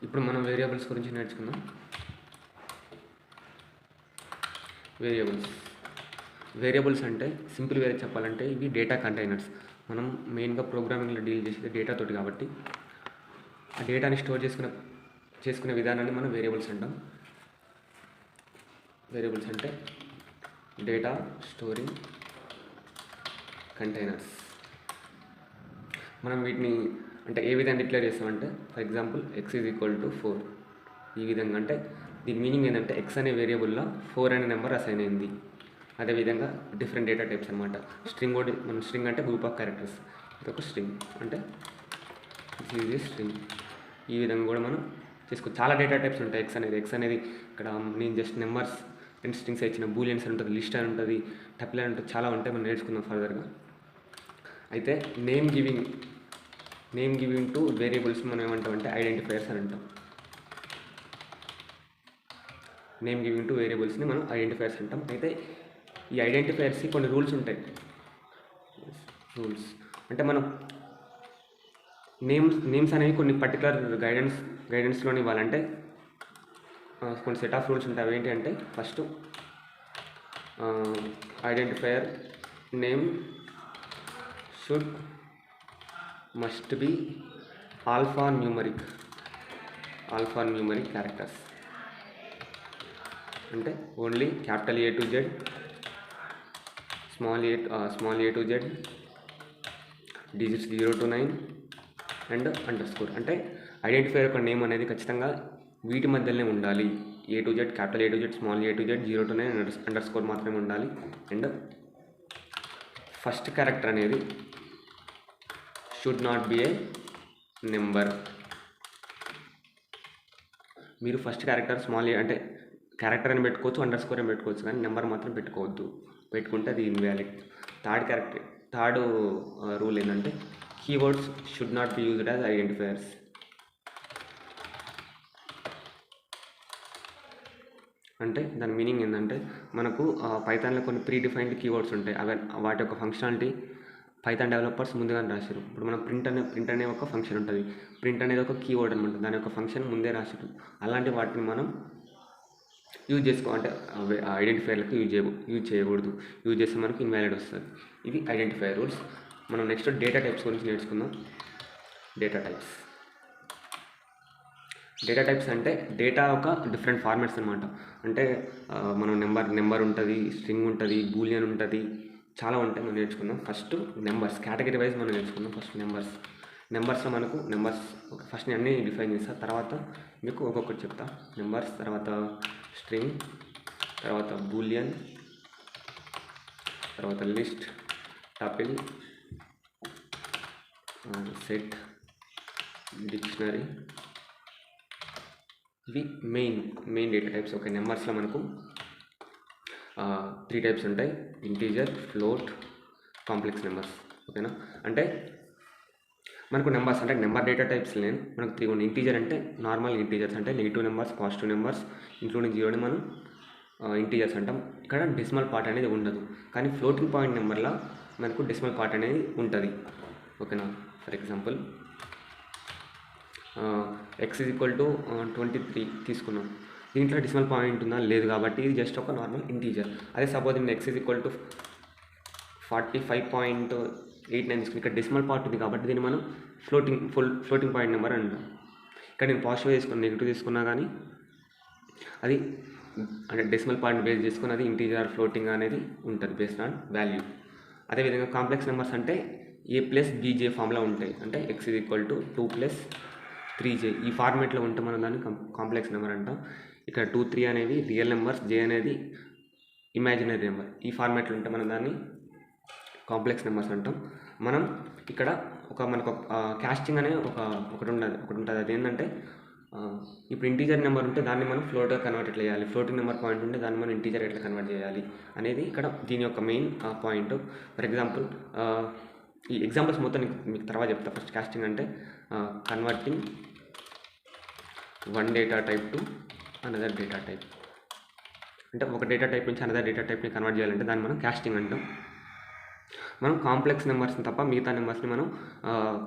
ఇప్పుడు మనం వేరియబుల్స్ గురించి నేర్చుకుందాం. వేరియబుల్స్ అంటే సింపుల్ వేరే చెప్పాలంటే ఇవి డేటా కంటైనర్స్. మనం మెయిన్గా ప్రోగ్రామింగ్లో డీల్ చేసేది డేటాతోటి కాబట్టి ఆ డేటాని స్టోర్ చేసుకునే విధానాన్ని మనం వేరియబుల్స్ అంటాం. వేరియబుల్స్ అంటే డేటా స్టోరింగ్ కంటైనర్స్. మనం వీటిని అంటే ఏ విధంగా డిక్లేర్ చేస్తామంటే, for example x is equal to 4. ఈ విధంగా అంటే దీని మీనింగ్ ఏంటంటే x అనే వేరియబుల్లో 4 అనే నెంబర్ అసైన్ అయింది. అదేవిధంగా డిఫరెంట్ డేటా టైప్స్ అనమాట. స్ట్రింగ్ కూడా మనం స్ట్రింగ్ అంటే గ్రూప్ ఆఫ్ క్యారెక్టర్స్, ఇదొక స్ట్రింగ్ అంటే ఇది స్ట్రింగ్. ఈ విధంగా కూడా మనం చేసుకోవచ్చు. చాలా డేటా టైప్స్ ఉంటాయి. ఎక్స్ అనేది ఇక్కడ నేను జస్ట్ నెంబర్స్ అండ్ స్ట్రింగ్స్ ఇచ్చిన బూలియన్స్ అని ఉంటుంది, లిస్ట్ అని ఉంటుంది, టప్లర్ అని ఉంటుంది, చాలా ఉంటాయి. మనం నేర్చుకుందాం ఫర్దర్గా. అయితే నేమ్ గివింగ్ టు వేరియబుల్స్ మనం ఏమంటామంటే ఐడెంటిఫైయర్స్ అని అంటాం. నేమ్ గివింగ్ టు వేరియబుల్స్ని మనం ఐడెంటిఫైయర్స్ అంటాం. అయితే ఈ ఐడెంటిఫైయర్స్కి కొన్ని రూల్స్ ఉంటాయి. రూల్స్ అంటే మనం నేమ్స్ అనేవి కొన్ని పర్టికులర్ గైడెన్స్లోనే ఇవ్వాలంటే కొన్ని సెట్ ఆఫ్ రూల్స్ ఉంటాయి. అవి ఏంటి అంటే, first identifier name must be alpha numeric characters. అంటే only capital A to Z, small A to Z, digits 0 to 9 and underscore. అంటే ఐడెంటిఫైయర్ యొక్క నేమ్ అనేది ఖచ్చితంగా వీటి మధ్యలోనే ఉండాలి. A to Z, capital A to Z, small A to Z, 0 to 9 underscore మాత్రమే ఉండాలి. అండ్ ఫస్ట్ క్యారెక్టర్ అనేది should not be a number. మీరు ఫస్ట్ క్యారెక్టర్ స్మాల్ ఏ అంటే క్యారెక్టర్ అని పెట్టుకోవచ్చు, అండర్స్కోర్ అని పెట్టుకోవచ్చు, కానీ నెంబర్ మాత్రం పెట్టుకోవద్దు. పెట్టుకుంటే అది ఇన్వాలిడ్. థర్డ్ రూల్ ఏంటంటే, keywords should not be used as identifiers. అంటే దాని మీనింగ్ ఏంటంటే, మనకు పైథాన్లో కొన్ని ప్రీ డిఫైన్డ్ కీవర్డ్స్ ఉంటాయి. వాటి యొక్క ఫంక్షనాలిటీ పైథాన్ డెవలపర్స్ ముందుగానే రాశారు. ఇప్పుడు మనం ప్రింట్ అనే ఒక ఫంక్షన్ ఉంటుంది. ప్రింట్ అనేది ఒక కీవర్డ్ అనమాట. దాని యొక్క ఫంక్షన్ ముందే రాశారు. అలాంటి వాటిని మనం యూజ్ అంటే ఐడెంటిఫైయర్లకు యూజ్ చేయకూడదు. యూజ్ చేస్తే మనకు ఇన్వాలిడ్ వస్తుంది. ఇవి ఐడెంటిఫైయర్ రూల్స్. మనం నెక్స్ట్ డేటా టైప్స్ గురించి నేర్చుకుందాం. డేటా టైప్స్ అంటే డేటా ఒక డిఫరెంట్ ఫార్మాట్స్ అనమాట. అంటే మనం నెంబర్ ఉంటుంది, స్ట్రింగ్ ఉంటుంది, బూలియన్ ఉంటుంది, చాలా ఉంటాయి. మనం నేర్చుకుందాం. ఫస్ట్ నెంబర్స్ కేటగిరీ వైజ్ మనం నేర్చుకుందాం. ఫస్ట్ నెంబర్స్లో మనకు ఫస్ట్ నేను అన్నీ డిఫైన్ చేస్తాను, తర్వాత మీకు ఒక్కొక్కటి చెప్తా. నెంబర్స్, తర్వాత స్ట్రింగ్, తర్వాత బూలియన్, తర్వాత లిస్ట్, టపిల్, సెట్, డిక్షనరీ. ఇవి మెయిన్ డేటా టైప్స్. ఓకే, నెంబర్స్లో మనకు 3 టైప్స్ ఉంటాయి: ఇంటీజర్, ఫ్లోట్, కాంప్లెక్స్ నెంబర్స్. ఓకేనా? అంటే మనకు నెంబర్స్ అంటే నెంబర్ డేటా టైప్స్ మనకు 3 ఉన్నాయి. ఇంటీజర్ అంటే నార్మల్ ఇంటీజర్స్, అంటే negative numbers, positive numbers including 0ని మనం ఇంటీజర్స్ అంటాం. ఇక్కడ డెసిమల్ పార్ట్ అనేది ఉండదు. కానీ ఫ్లోటింగ్ పాయింట్ నెంబర్లో మనకు డెసిమల్ పార్ట్ అనేది ఉంటుంది. ఓకేనా? For example x is equal to 23 తీసుకున్నాం. దీంట్లో డెసిమల్ పాయింట్ ఉందా? లేదు. కాబట్టి ఇది జస్ట్ ఒక నార్మల్ ఇంటీజర్. అదే సపోజ్ నేను x ఈజ్ ఈక్వల్ టు 45.89 తీసుకుని ఇక్కడ డెసిమల్ పార్ట్ ఉంది కాబట్టి దీన్ని మనం ఫ్లోటింగ్ పాయింట్ నెంబర్ అంటాం. ఇక్కడ నేను పాజిటివ్ నెగిటివ్ తీసుకున్నా కానీ అది అంటే డెసిమల్ పాయింట్ బేస్ చేసుకుని అది ఇంటీజర్, ఫ్లోటింగ్ అనేది ఉంటుంది బేస్డ్ ఆన్ వాల్యూ. అదేవిధంగా కాంప్లెక్స్ నెంబర్స్ అంటే a+bj ఫామ్లో ఉంటాయి. అంటే x is equal to 2+3j ఈ ఫార్మేట్లో ఉంటే మనం దాన్ని కాంప్లెక్స్ నెంబర్ అంటాం. ఇక్కడ 2, 3 అనేవి రియల్ నెంబర్స్, j అనేది ఇమాజినరీ నెంబర్. ఈ ఫార్మేట్లో ఉంటే మనం దాన్ని కాంప్లెక్స్ నెంబర్స్ అంటాం. మనం ఇక్కడ మనకు కాస్టింగ్ అనే ఒకటి ఉంటుంది. అది ఏంటంటే, ఇప్పుడు ఇంటీజర్ నెంబర్ ఉంటే దాన్ని మనం ఫ్లోట్గా కన్వర్ట్ ఎట్లా చేయాలి, ఫ్లోటింగ్ నెంబర్ పాయింట్ ఉంటే దాన్ని మనం ఇంటీజర్ ఎట్లా కన్వర్ట్ చేయాలి అనేది ఇక్కడ దీని యొక్క మెయిన్ పాయింట్. ఫర్ ఎగ్జాంపుల్ ఈ ఎగ్జాంపుల్స్ మొత్తం మీకు తర్వాత చెప్తా. ఫస్ట్ కాస్టింగ్ అంటే converting one data type to another data type. అంటే ఒక డేటా టైప్ నుంచి అనదర్ డేటా టైప్ని కన్వర్ట్ చేయాలంటే దాన్ని మనం కాస్టింగ్ అంటాం. మనం కాంప్లెక్స్ నెంబర్స్ని తప్ప మిగతా నెంబర్స్ని మనం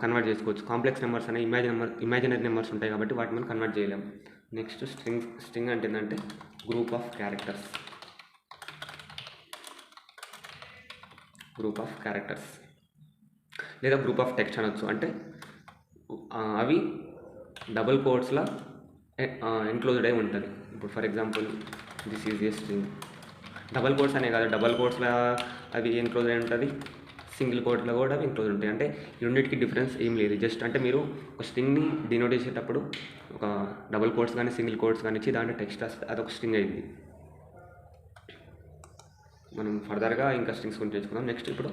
కన్వర్ట్ చేసుకోవచ్చు. కాంప్లెక్స్ నెంబర్స్ అనే ఇమాజినరీ నెంబర్స్ ఉంటాయి కాబట్టి వాటిని మనం కన్వర్ట్ చేయలేం. నెక్స్ట్ స్ట్రింగ్ అంటే ఏంటంటే గ్రూప్ ఆఫ్ క్యారెక్టర్స్ లేదా గ్రూప్ ఆఫ్ టెక్స్ట్ అనొచ్చు. అంటే అవి డబుల్ కోట్స్లో ఎన్క్లోజ్డ్ అయి ఉంటుంది. ఇప్పుడు for example this is a string. Double quotes అనే కాదు, డబల్ కోట్స్లో అవి ఎన్క్లోజ్ అయి ఉంటుంది, సింగిల్ కోట్స్లో కూడా అవి ఎన్క్లోజ్ ఉంటాయి. అంటే ఈ రెండింటికి డిఫరెన్స్ ఏం లేదు. జస్ట్ అంటే మీరు ఒక స్ట్రింగ్ని డినోట్ చేసేటప్పుడు ఒక డబల్ కోట్స్ కానీ సింగిల్ కోట్స్ కానీ ఇచ్చి దాంట్లో టెక్స్ట్ రాస్తే అదొక స్ట్రింగ్ అయింది. మనం ఫర్దర్గా ఇంకా స్ట్రింగ్స్ గురించి తెచ్చుకుందాం. నెక్స్ట్ ఇప్పుడు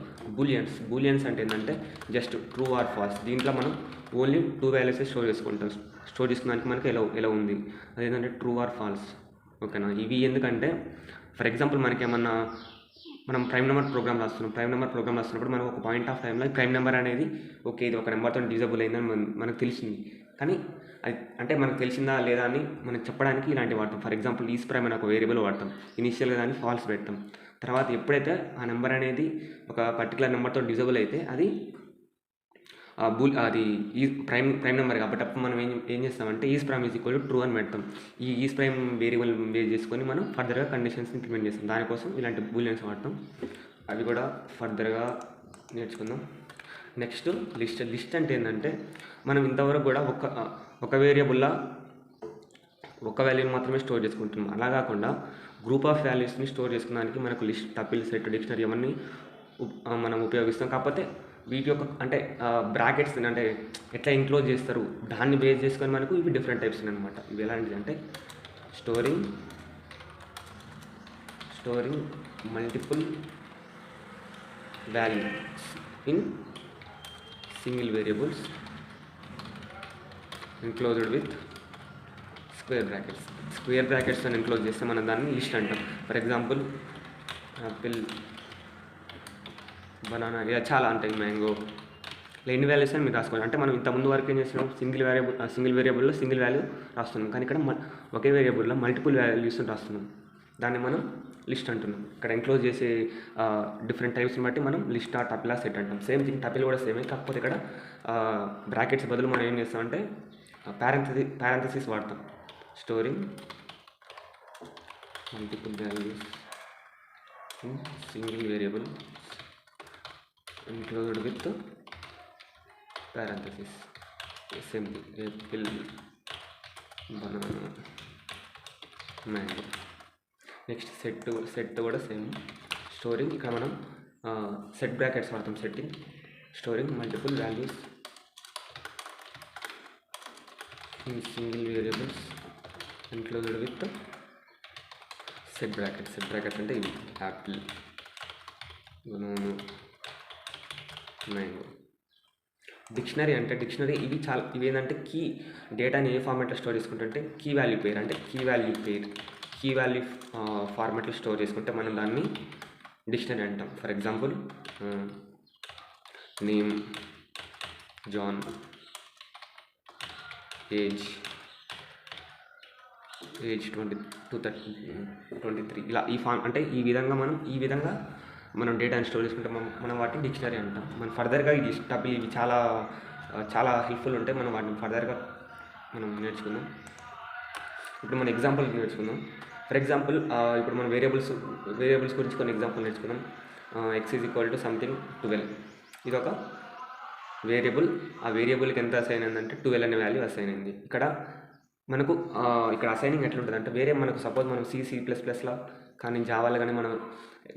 బూలియన్స్ అంటే ఏంటంటే జస్ట్ ట్రూ ఆర్ ఫాల్స్. దీంట్లో మనం ఓన్లీ 2 వాల్యూస్ స్టోర్ చేసుకోవడానికి మనకి ఎలా ఉంది అదేంటంటే ట్రూ ఆర్ ఫాల్స్. ఓకేనా. ఇవి ఎందుకంటే ఫర్ ఎగ్జాంపుల్ మనకేమన్నా మనం ప్రైమ్ నెంబర్ ప్రోగ్రామ్ రాస్తున్నప్పుడు మనకు ఒక పాయింట్ ఆఫ్ టైంలో ప్రైమ్ నెంబర్ అనేది ఓకే ఇది ఒక నెంబర్తో డిజబుల్ అయిందని మనకు తెలిసింది. కానీ అది అంటే మనకు తెలిసిందా లేదా అని మనకు చెప్పడానికి ఇలాంటివి వాడతాం. ఫర్ ఎగ్జాంపుల్ ఈస్ ప్రైమ్ అని ఒక వేరియబుల్ వాడతాం. ఇనిషియల్గా దాన్ని ఫాల్స్ పెడతాం. తర్వాత ఎప్పుడైతే ఆ నెంబర్ అనేది ఒక పర్టికులర్ నెంబర్తో డిజబుల్ అయితే అది ఈ ప్రైమ్ నెంబర్ కాబట్టి అప్పుడు మనం ఏం చేస్తామంటే is prime is equal to true అని పెడతాం. ఈ ఈస్ ప్రైమ్ వేరియబుల్ బేస్ చేసుకొని మనం ఫర్దర్గా కండిషన్స్ని ఇంప్లిమెంట్ చేస్తాం. దానికోసం ఇలాంటి బూలియన్స్ వాడతాం. అవి కూడా ఫర్దర్గా నేర్చుకుందాం. నెక్స్ట్ లిస్ట్ అంటే ఏంటంటే మనం ఇంతవరకు కూడా ఒక వేరియబుల్లో ఒక వాల్యూని మాత్రమే స్టోర్ చేసుకుంటున్నాం. అలా కాకుండా గ్రూప్ ఆఫ్ వాల్యూస్ని స్టోర్ చేసుకోవడానికి మనకు లిస్ట్, టపిల్, సెట్, డిక్షనరీ అవన్నీ మనం ఉపయోగిస్తాం. కాకపోతే వీటి యొక్క అంటే బ్రాకెట్స్ అంటే ఎట్లా ఇంక్లోజ్ చేస్తారు దాన్ని బేస్ చేసుకొని మనకు ఇవి డిఫరెంట్ టైప్స్ అనమాట. ఇవి ఎలాంటివి అంటే storing multiple values in single variables enclosed with square brackets అని ఎన్క్లోజ్ చేస్తే మనం దాన్ని లిస్ట్ అంటాం. ఫర్ ఎగ్జాంపుల్ యాపిల్, బనానా ఇలా చాలా ఉంటాయి, మ్యాంగో. ఇలా ఎన్ని వాల్యూస్ అని మీరు రాసుకోవాలి. అంటే మనం ఇంతకుముందు వరకు ఏం చేస్తున్నాం సింగిల్ వేరియబుల్లో సింగిల్ వాల్యూ రాస్తున్నాం. కానీ ఇక్కడ ఒకే వేరియబుల్లో మల్టిపుల్ వాల్యూస్ రాస్తున్నాం. దాన్ని మనం లిస్ట్ అంటున్నాం. ఇక్కడ ఎన్క్లోజ్ చేసే డిఫరెంట్ టైప్స్ని బట్టి మనం లిస్ట్, టపిల్, సెట్ అంటాం. సేమ్ థింగ్ టపిల్ కూడా సేమే. కాకపోతే ఇక్కడ బ్రాకెట్స్ బదులు మనం ఏం చేస్తామంటే పారెంథసిస్ వాడతాం. Storing multiple values in single variable enclosed with parenthesis. Same thing, apple, banana, mango. Next set కూడా సేమ్. స్టోరింగ్ ఇక్కడ మనం సెట్ బ్రాకెట్స్ వాడతాం. Storing multiple values in single variables enclosed with set brackets అంటే ఇవి Apple, banana, mango. Dictionary ఇవి ఏంటంటే key డేటాని ఏ ఫార్మాట్లో స్టోర్ చేసుకుంటే కీ వాల్యూ ఫార్మాట్లో స్టోర్ చేసుకుంటే మనం దాన్ని డిక్షనరీ అంటాం. For example name, John, age 23 ఇలా ఈ విధంగా మనం డేటాని స్టోర్ చేసుకుంటే మనం వాటిని డిక్షనరీ అంటాం. మనం ఫర్దర్గా ఈ టపిల్ ఇవి చాలా హెల్ప్ఫుల్ ఉంటాయి. మనం వాటిని ఫర్దర్గా మనం నేర్చుకుందాం. ఇప్పుడు మన ఎగ్జాంపుల్ నేర్చుకుందాం. ఫర్ ఎగ్జాంపుల్ ఇప్పుడు మనం వేరియబుల్స్ గురించి కొన్ని ఎగ్జాంపుల్ నేర్చుకుందాం. X is equal to something 12. ఇది ఒక వేరియబుల్. ఆ వేరియబుల్కి ఎంత అసైన్ అయిందంటే 12 అనే వాల్యూ అసైన్ అయింది. ఇక్కడ మనకు ఇక్కడ అసైనింగ్ ఎట్లుంటుంది అంటే మనకు సపోజ్ మనం C++లా కానీ జావాలో కానీ మనం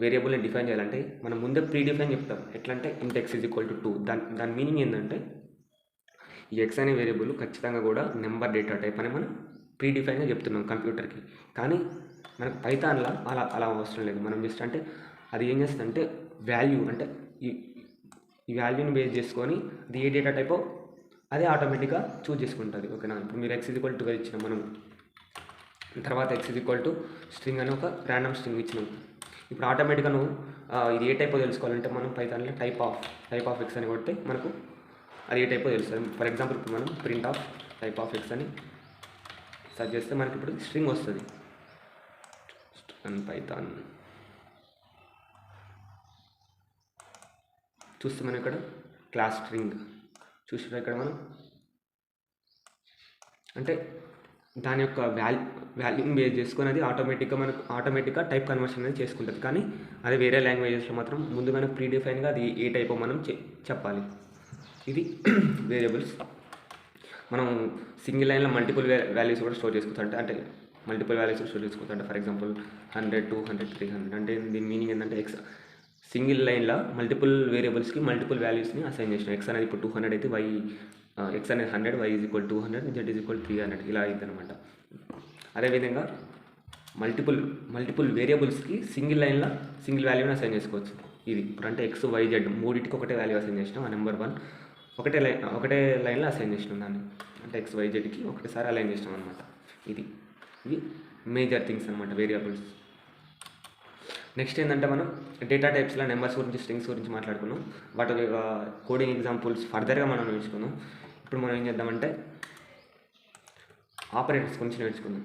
వేరియబుల్ని డిఫైన్ చేయాలంటే మనం ముందే ప్రీడిఫైన్ చెప్తాం. ఎట్లా అంటే ఇంట్ ఎక్స్ ఈజ్ ఈక్వల్ టు 2. దాని మీనింగ్ ఏంటంటే ఈ ఎక్స్ అనే వేరియబుల్ ఖచ్చితంగా కూడా నెంబర్ డేటా టైప్ అని మనం ప్రీడిఫైన్గా చెప్తున్నాం కంప్యూటర్కి. కానీ మనకు పైథాన్లో అలా అవసరం లేదు. మనం జస్ట్ అంటే అది ఏం చేస్తుందంటే వాల్యూ అంటే ఈ వాల్యూని బేస్ చేసుకొని అది ఏ డేటా టైపో అదే ఆటోమేటిక్గా చూజ్ చేసుకుంటుంది. ఓకేనా. ఇప్పుడు మీరు ఎక్స్ ఈజ్ ఈక్వల్ టు 12 ఇచ్చినాం మనం, తర్వాత X is equal to string అని ఒక ర్యాండమ్ స్ట్రింగ్ ఇచ్చినాం. ఇప్పుడు ఆటోమేటిక్గా నువ్వు ఇది ఏ టైపో తెలుసుకోవాలంటే మనం పైథాన్లో టైప్ ఆఫ్ ఎక్స్ అని కొడితే మనకు అది ఏ టైపో తెలుస్తుంది. ఫర్ ఎగ్జాంపుల్ ఇప్పుడు మనం print of type of X అని సెర్చ్ చేస్తే మనకి ఇప్పుడు స్ట్రింగ్ వస్తుంది. పైథాన్ చూస్తే మనం ఇక్కడ క్లాస్ స్ట్రింగ్ చూసినా ఇక్కడ మనం అంటే దాని యొక్క వాల్యూని బేస్ చేసుకొని అది ఆటోమేటిక్గా టైప్ కన్వర్షన్ అనేది చేసుకుంటుంది. కానీ అది వేరే లాంగ్వేజెస్లో మాత్రం ముందుగానే ప్రీడిఫైన్గా అది ఏ టైప్ మనం చెప్పాలి. ఇది వేరియబుల్స్. మనం సింగిల్ లైన్లో మల్టిపుల్ వాల్యూస్ కూడా స్టోర్ చేసుకోవచ్చు. అంటే మల్టిపుల్ వాల్యూస్ స్టోర్ చేసుకోవచ్చు. అంటే ఫర్ ఎగ్జాంపుల్ 100, 200, 300 అంటే దీని మీనింగ్ ఏంటంటే సింగిల్ లైన్లో మల్టిపుల్ వేరియబుల్స్కి మల్టిపుల్ వాల్యూస్ని అసైన్ చేసినాం. ఎక్స్ అనేది ఇప్పుడు 200 అయితే ఎక్స్ అనేది 100, y is equal 200, z is equal 300 ఇలా అవుతుంది అనమాట. అదేవిధంగా మల్టిపుల్ వేరియబుల్స్కి సింగిల్ లైన్లో సింగిల్ వాల్యూని అసైన్ చేసుకోవచ్చు. ఇది ఇప్పుడు అంటే ఎక్స్, వై, జెడ్ మూడింటికి ఒకటే వాల్యూ అసైన్ చేసినాం. ఆ నెంబర్ 1 ఒకటే లైన్లో అసైన్ చేసినాం దాన్ని. అంటే ఎక్స్, వై, జెడ్కి ఒకటేసారి అలైన్ చేసినాం అనమాట. ఇవి మేజర్ థింగ్స్ అనమాట వేరియబుల్స్. నెక్స్ట్ ఏంటంటే మనం డేటా టైప్స్లో నెంబర్స్ గురించి, స్ట్రింగ్స్ గురించి మాట్లాడుకున్నాం. వాటి కోడింగ్ ఎగ్జాంపుల్స్ ఫర్దర్గా మనం నేర్చుకున్నాం. ఇప్పుడు మనం ఏం చేద్దామంటే ఆపరేటర్స్ గురించి నేర్చుకుందాం.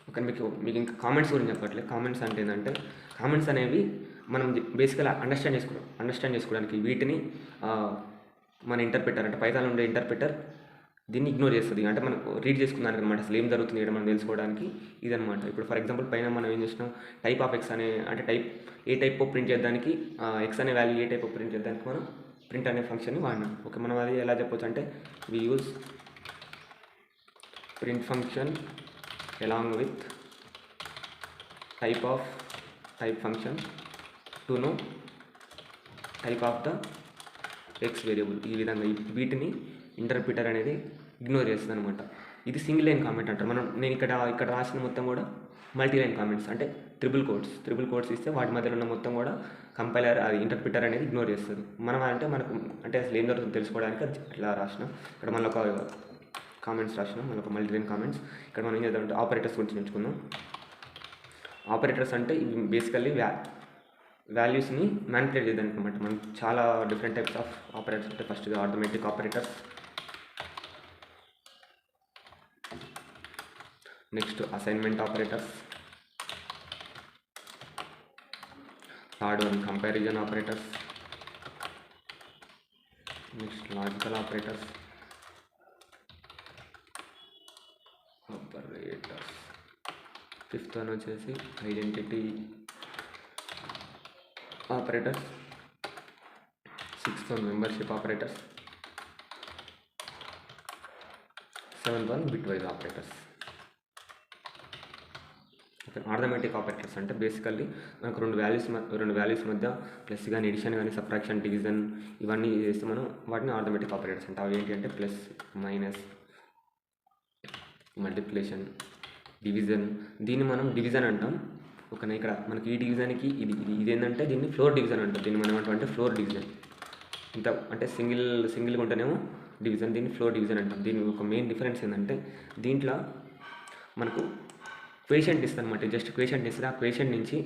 ఓకే, మీకు ఇంకా కామెంట్స్ గురించి చెప్పట్లేదు. కామెంట్స్ అంటే ఏంటంటే కామెంట్స్ అనేవి మనం బేసికల్గా అండర్స్టాండ్ చేసుకోవడానికి వీటిని మన ఇంటర్ప్రిటర్ అంటే పైథాన్లో ఉండే ఇంటర్ప్రిటర్ దీన్ని ఇగ్నోర్ చేస్తుంది. అంటే మనం రీడ్ చేసుకున్నాను అనమాట, అసలు ఏం జరుగుతుంది ఇక్కడ మనం తెలుసుకోవడానికి ఇదనమాట. ఇప్పుడు ఫర్ ఎగ్జాంపుల్ పైన మనం ఏం చేసినాం, టైప్ ఆఫ్ ఎక్స్ అనే అంటే ఏ టైప్ ఆఫ్ ప్రింట్ చేయడానికి ఎక్స్ అనే value A type of print చేయడానికి మనం ప్రింట్ అనే ఫంక్షన్ని వాడినాం. ఓకే, మనం అది ఎలా చెప్పొచ్చు అంటే we use print function along with type function to know type of the x variable. ఈ విధంగా వీటిని ఇంటర్ప్రిటర్ అనేది ఇగ్నోర్ చేస్తుంది అనమాట. ఇది సింగిల్ లైన్ కామెంట్ అంటారు. నేను ఇక్కడ రాసిన మొత్తం కూడా మల్టీ లైన్ కామెంట్స్ అంటే ట్రిపుల్ కోడ్స్ ఇస్తే వాటి మధ్యలో ఉన్న మొత్తం కూడా కంపైలర్ అది ఇంటర్ప్రిటర్ అనేది ఇగ్నోర్ చేస్తుంది. మనకు అసలు ఏం జరుగుతుందో తెలుసుకోవడానికి ఇట్లా రాసినాం. ఇక్కడ మళ్ళీ ఒక కామెంట్స్ రాసినాం, మళ్ళీ ఒక మల్టీ లైన్ కామెంట్స్. ఇక్కడ మనం ఏం చేద్దామంటే ఆపరేటర్స్ గురించి నేర్చుకుందాం. ఆపరేటర్స్ అంటే ఇవి బేసికల్లీ వాల్యూస్ని మ్యానిపులేట్ చేయడానికి అనమాట. మనం చాలా డిఫరెంట్ టైప్స్ ఆఫ్ ఆపరేటర్స్ ఉంటాయి. First arithmetic operators, next assignment operators, third one comparison operators, next logical operators, fifth one వచ్చేసి identity operators, sixth one membership operators, seventh one bitwise operators. Arithmetic operators అంటే basically మనకు రెండు values మధ్య plus కానీ edition కానీ subtraction, division ఇవన్నీ చేస్తే మనం వాటిని ఆర్థమెటిక్ ఆపరేటర్స్ అంటే అవి ఏంటి అంటే ప్లస్, మైనస్, మల్టిప్లికేషన్, డివిజన్. దీన్ని మనం డివిజన్ అంటాం. ఓకేనా, ఇక్కడ మనకి ఈ డివిజన్కి ఇది ఏంటంటే దీన్ని ఫ్లోర్ డివిజన్ అంటాం. దీన్ని మనం అంటే ఫ్లోర్ డివిజన్. ఇంత అంటే సింగిల్గా ఉంటేనేమో డివిజన్, దీన్ని ఫ్లోర్ డివిజన్ అంటాం. దీని ఒక మెయిన్ డిఫరెన్స్ ఏంటంటే దీంట్లో మనకు క్వేషెంట్ ఇస్తుంది అనమాట. జస్ట్ క్వేషెంట్ ఇస్తుంది. ఆ క్వేషెంట్ నుంచి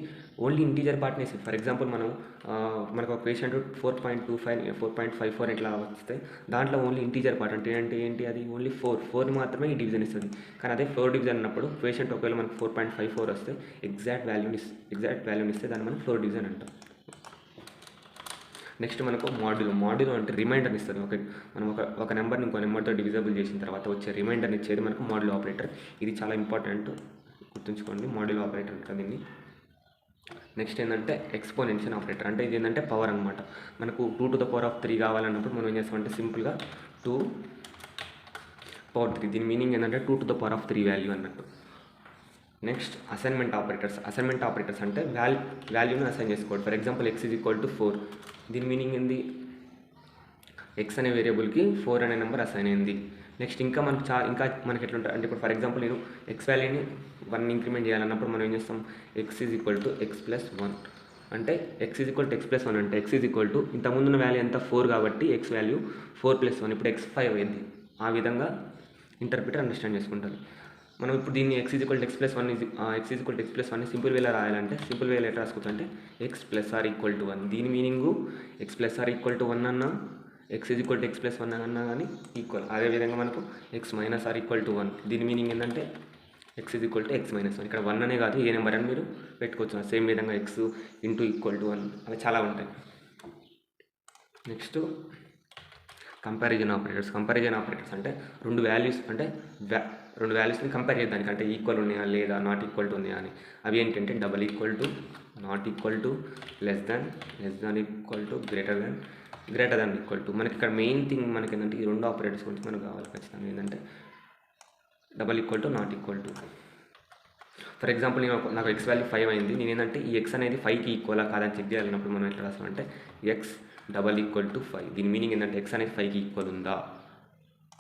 ఓన్లీ ఇంటీజర్ పార్ట్ని ఇస్తుంది. ఫర్ ఎగ్జాంపుల్ మనకు ఒక క్వేషెంట్ 4.25, 4.54 ఇట్లా వస్తే దాంట్లో ఓన్లీ ఇంటీజర్ పార్ట్ అంటే ఏంటి అది ఓన్లీ 4 మాత్రమే ఈ డివిజన్ ఇస్తుంది. కానీ అదే ఫ్లోర్ డివిజన్ అన్నప్పుడు క్వేషెంట్ ఒకవేళ మనకు 4.54 వస్తే ఎగ్జాక్ట్ వాల్యూని ఇస్తే దాన్ని మనం ఫ్లోర్ డివిజన్ అంటాం. నెక్స్ట్ మనకు మాడ్యూల్ అంటే రిమైండర్ని ఇస్తుంది. మనం ఒక నెంబర్ని ఇంకో నెంబర్తో డివిజబుల్ చేసిన తర్వాత వచ్చే రిమైండర్ని ఇచ్చేది మనకు మాడ్యూల్ ఆపరేటర్. ఇది చాలా ఇంపార్టెంట్, గుర్తుంచుకోండి. మాడ్యూల్ ఆపరేటర్ అంటారు దీన్ని. నెక్స్ట్ ఏంటంటే ఎక్స్పోనెన్షియల్ ఆపరేటర్ అంటే ఇది ఏంటంటే పవర్ అనమాట. మనకు 2 to the power of 3 కావాలన్నప్పుడు మనం ఏం చేస్తామంటే సింపుల్గా 2 power 3. దీని మీనింగ్ ఏంటంటే 2 to the power of 3 value అన్నట్టు. నెక్స్ట్ అసైన్మెంట్ ఆపరేటర్స్ అంటే వాల్యూని అసైన్ చేసుకోవడం. For example X is equal to 4. దీని మీనింగ్ ఏంది, ఎక్స్ అనే వేరియబుల్కి 4 అనే నెంబర్ అసైన్ అయింది. నెక్స్ట్ ఇంకా మనకి ఎట్లుంటుంది అంటే ఇప్పుడు ఫర్ ఎగ్జాంపుల్ నేను ఎక్స్ వాల్యూని 1 ఇంక్రిమెంట్ చేయాలన్నప్పుడు మనం ఏం చేస్తాం, x is equal to x plus 1 అంటే x is equal to x plus 1 అంటే ఎక్స్ ఈజ్ ఈక్వల్ టు ఇంతకుముందున్న వాల్యూ ఎంత 4 కాబట్టి ఎక్స్ వాల్యూ 4 + 1 ఇప్పుడు ఎక్స్ 5 అయింది. ఆ విధంగా ఇంటర్ప్రిటర్ అండర్స్టాండ్ చేసుకుంటారు. మనం ఇప్పుడు దీన్ని x is equal to x plus 1 simple వేలో రాయాలంటే సింపుల్ వేలో ఎట్లా రాసుకోవచ్చు అంటే x plus or equal to 1. దీని meaning x plus or equal to 1 అన్నా, x is equal to x plus 1 అన్నా కానీ ఈక్వల్. అదేవిధంగా మనకు x minus or equal to 1. దీని మీనింగ్ ఏంటంటే x is equal to x minus 1. ఇక్కడ 1 అనే కాదు ఏ నెంబర్ అని మీరు పెట్టుకోవచ్చు. సేమ్ విధంగా ఎక్స్ ఇంటూ ఈక్వల్ టు 1 అవి చాలా ఉంటాయి. నెక్స్ట్ కంపారిజన్ ఆపరేటర్స్ అంటే రెండు వాల్యూస్ని కంపేర్ చేయడానికి, అంటే ఈక్వల్ ఉన్నాయా లేదా, నాట్ ఈక్వల్ టు ఉన్నాయా అని. అవి ఏంటంటే double equal to, not equal to, less than equal to, greater than equal to. మనకి ఇక్కడ మెయిన్ థింగ్ మనకి ఏంటంటే ఈ రెండు ఆపరేటర్స్ గురించి మనకు కావాలి ఖచ్చితంగా. ఏంటంటే double equal to, not equal to. For example నాకు ఎక్స్ వాల్యూ 5 అయింది. నేను ఏంటంటే ఈ ఎక్స్ అనేది 5కి ఈక్వలా కాదని చెక్ చేయాలన్నప్పుడు మనం ఎట్లా రాస్తామంటే ఎక్స్ డబల్ ఈక్వల్ టు 5. దీని మీనింగ్ ఏంటంటే ఎక్స్ అనేది 5కి ఈక్వల్ ఉందా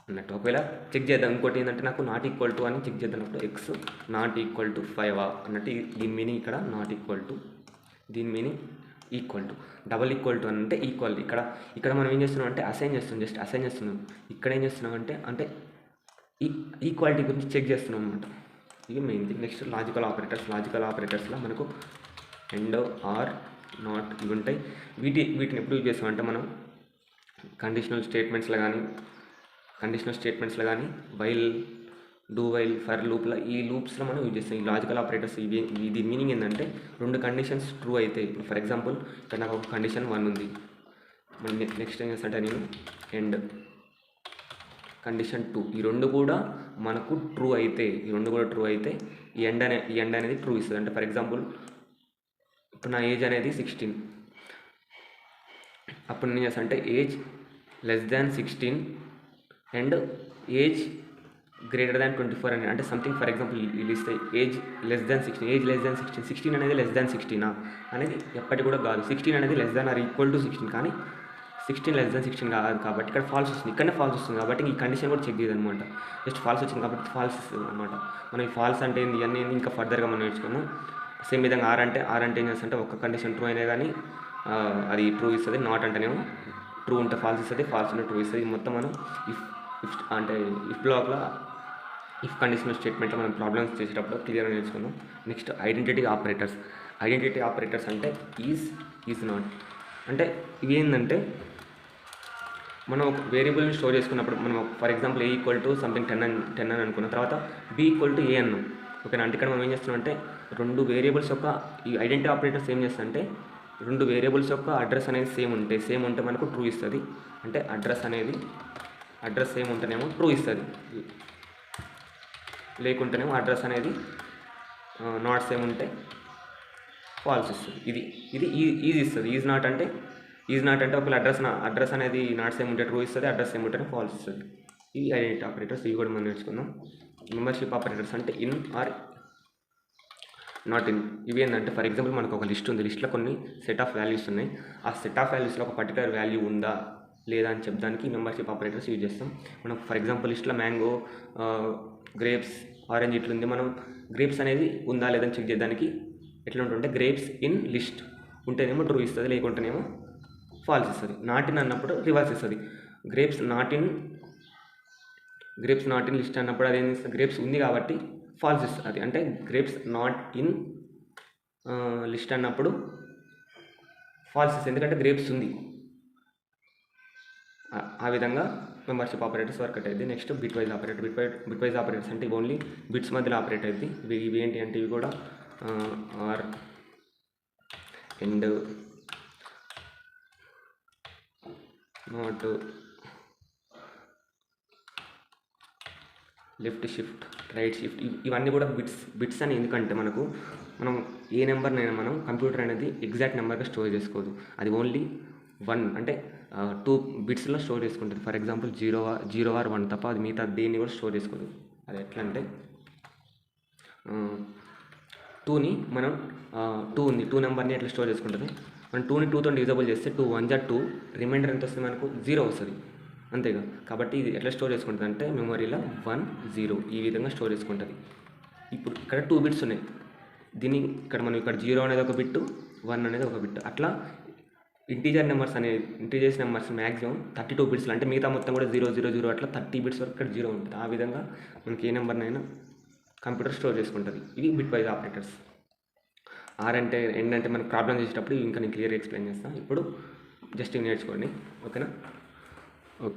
అన్నట్టు. ఒకవేళ చెక్ చేద్దాం, ఇంకోటి ఏంటంటే నాకు నాట్ ఈక్వల్ టు అని చెక్ చేద్దామప్పుడు ఎక్స్ నాట్ ఈక్వల్ టు 5 అన్నట్టు. దీని మీనింగ్ ఇక్కడ నాట్ ఈక్వల్ టు, దీని meaning equal to. Double equal to అంటే ఈక్వల్. ఇక్కడ మనం ఏం చేస్తున్నాం అంటే జస్ట్ అసైన్ చేస్తున్నాం. ఇక్కడ ఏం చేస్తున్నాం అంటే ఈక్వాలిటీ గురించి చెక్ చేస్తున్నాం అనమాట. ఇది మెయిన్ థింగ్. నెక్స్ట్ లాజికల్ ఆపరేటర్స్లో మనకు అండ్, ఆర్, నాట్ ఇవి ఉంటాయి. వీటిని ఎప్పుడు యూజ్ చేస్తామంటే మనం కండిషనల్ స్టేట్మెంట్స్లో కానీ వైల్, డూ వైల్, ఫర్ లూప్లో, ఈ లూప్స్లో మనం యూజ్ చేస్తాం ఈ లాజికల్ ఆపరేటర్స్. దీని మీనింగ్ ఏంటంటే రెండు కండిషన్స్ ట్రూ అయితే, ఇప్పుడు ఫర్ ఎగ్జాంపుల్ ఇక్కడ నాకు ఒక కండిషన్ 1 ఉంది. నెక్స్ట్ ఏం చేస్తాంటే నేను అండ్ కండిషన్ 2, ఈ రెండు కూడా మనకు ట్రూ అయితే ఈ ఎండ్ అనేది ట్రూ ఇస్తుంది. అంటే ఫర్ ఎగ్జాంపుల్ ఇప్పుడు నా ఏజ్ అనేది 16, అప్పుడు నేను చేస్తా అంటే age less than 16 and age greater than 24 అని. అంటే సంథింగ్ ఫర్ ఎగ్జాంపుల్ ఇది ఇస్తే ఏజ్ లెస్ దాన్ 16, 16 అనేది లెస్ దాన్ 16 అనేది ఎప్పటికి కూడా కాదు. 16 అనేది less than or equal to 16, కానీ 16 లెస్ దాన్ 16 కాదు కాబట్టి ఇక్కడ ఫాల్స్ వస్తుంది. ఇక్కడనే ఫాల్స్ వస్తుంది కాబట్టి ఈ కండిషన్ కూడా చెక్ చేయదనమాట. జస్ట్ ఫాల్స్ వచ్చింది కాబట్టి ఫాల్స్ ఇస్తుంది అనమాట. మనం ఈ ఫాల్స్ అంటే ఏంటి అన్నీ ఇంకా ఫర్దర్గా మనం నేర్చుకున్నాం. సేమ్ విధంగా ఆర్ అంటే ఏం చేస్తుంటే ఒక్క కండిషన్ ట్రూ అయినా కానీ అది ట్రూ ఇస్తుంది. నాట్ అంటేనేమో ట్రూ ఉంటే ఫాల్స్ ఇస్తుంది, ఫాల్స్ ఉంటే ట్రూ ఇస్తుంది. మొత్తం మనం ఇఫ్ బ్లాక్లో ఇఫ్ కండిషనల్ స్టేట్మెంట్లో మనం ప్రాబ్లమ్స్ చేసేటప్పుడు క్లియర్గా నేర్చుకున్నాం. నెక్స్ట్ ఐడెంటిటీ ఆపరేటర్స్ అంటే ఈజ్ నాట్. అంటే ఇవి ఏంటంటే మనం ఒక వేరియబుల్ని స్టోర్ చేసుకున్నప్పుడు మనం for example A equal to something 10 అని అనుకున్న తర్వాత బి ఈక్వల్ టు ఏ అన్నాం. ఓకేనా. అంటే ఇక్కడ మనం ఏం చేస్తున్నాం అంటే రెండు వేరియబుల్స్ యొక్క ఈ ఐడెంటిటీ ఆపరేటర్స్ ఏం చేస్తాయంటే రెండు వేరియబుల్స్ యొక్క అడ్రస్ అనేది సేమ్ ఉంటే మనకు ట్రూ ఇస్తుంది. అంటే అడ్రస్ సేమ్ ఉంటేనేమో ట్రూ ఇస్తుంది, లేకుంటేనేమో అడ్రస్ అనేది నాట్ సేమ్ ఉంటే ఫాల్స్ ఇస్తుంది. ఇది ఈజ్ ఇస్తుంది. ఈజ్ నాట్ అంటే ఒకవేళ అడ్రస్ అనేది నాట్ సేమ్ ఉంటే ట్రూ ఇస్తుంది, అడ్రస్ సేమ్ ఉంటేనే ఫాల్స్ ఇస్తుంది. ఇవి ఐడెంటిటీ ఆపరేటర్స్. ఇవి కూడా మనం నేర్చుకుందాం. మెంబర్షిప్ ఆపరేటర్స్ అంటే ఇన్ ఆర్ నాట్ ఇన్. ఇవి ఏంటంటే ఫర్ ఎగ్జాంపుల్ మనకు ఒక లిస్ట్ ఉంది. లిస్ట్లో కొన్ని సెట్ ఆఫ్ వాల్యూస్ ఉన్నాయి. ఆ సెట్ ఆఫ్ వాల్యూస్లో ఒక పర్టికులర్ వాల్యూ ఉందా లేదా అని చెప్పడానికి మెంబర్షిప్ ఆపరేటర్స్ యూజ్ చేస్తాం. మనం ఫర్ ఎగ్జాంపుల్ లిస్ట్లో మ్యాంగో, గ్రేప్స్, ఆరెంజ్ ఇట్లుంది. మనం గ్రేప్స్ అనేది ఉందా లేదని చెక్ చేయడానికి ఎట్లా ఉంటుంటే గ్రేప్స్ ఇన్ లిస్ట్ ఉంటేనేమో ట్రూ ఇస్తుంది, లేకుంటేనేమో ఫాల్స్ ఇస్తుంది. నాట్ ఇన్ అన్నప్పుడు రివర్స్ ఇస్తుంది. గ్రేప్స్ నాట్ ఇన్ లిస్ట్ అన్నప్పుడు అదేం ఇస్తుంది, గ్రేప్స్ ఉంది కాబట్టి ఫాల్స్ ఇస్తుంది. అంటే గ్రేప్స్ నాట్ ఇన్ లిస్ట్ అన్నప్పుడు ఫాల్స్ ఇస్తుంది, ఎందుకంటే గ్రేప్స్ ఉంది. ఆ విధంగా మెంబర్షిప్ ఆపరేటర్స్ వర్క్ అవుతుంది. నెక్స్ట్ బిట్ వైజ్ ఆపరేటర్స్ అంటే ఇవి ఓన్లీ బిట్స్ మధ్యలో ఆపరేట్ అవుతుంది. ఇవి ఏంటి అంటే ఇవి కూడా or and not, left shift, right shift, ఇవన్నీ కూడా బిట్స్ అని. ఎందుకంటే మనం ఏ నెంబర్నైనా మనం కంప్యూటర్ అనేది ఎగ్జాక్ట్ నెంబర్గా స్టోర్ చేసుకోదు. అది ఓన్లీ 1 అంటే 2 బిట్స్లో స్టోర్ చేసుకుంటుంది. ఫర్ ఎగ్జాంపుల్ 0 ఆర్ 1 తప్ప అది మిగతా దేన్ని కూడా స్టోర్ చేసుకోదు. అది ఎట్లా అంటే 2ని మనం 2 నెంబర్ని ఎట్లా స్టోర్ చేసుకుంటుంది. మనం 2ని 2తో డివిజబుల్ చేస్తే 2 1 జా 2, రిమైండర్ ఎంత వస్తుంది మనకు 0 వస్తుంది, అంతేగా. కాబట్టి ఇది ఎట్లా స్టోర్ చేసుకుంటుంది అంటే మెమొరీలో 1 0 ఈ విధంగా స్టోర్ చేసుకుంటుంది. ఇప్పుడు ఇక్కడ 2 బిట్స్ ఉన్నాయి. దీన్ని ఇక్కడ 0 అనేది ఒక బిట్టు, 1 అనేది ఒక బిట్. అట్లా ఇంటీజర్స్ నెంబర్స్ మ్యాక్సిమం 32 బిట్స్లో, అంటే మిగతా మొత్తం కూడా 0 0 0 అట్లా 30 బిట్స్ వరకు ఇక్కడ 0 ఉంటుంది. ఆ విధంగా మనకి ఏ నెంబర్నైనా కంప్యూటర్ స్టోర్ చేసుకుంటుంది. ఇవి బిట్ వైజ్ ఆపరేటర్స్. ఆర్ అంటే ఎండ్ అంటే మనకు ప్రాబ్లం చేసేటప్పుడు ఇంకా నేను క్లియర్గా ఎక్స్ప్లెయిన్ చేస్తాను. ఇప్పుడు జస్ట్ ఇవి నేర్చుకోండి, ఓకేనా. ఓకే.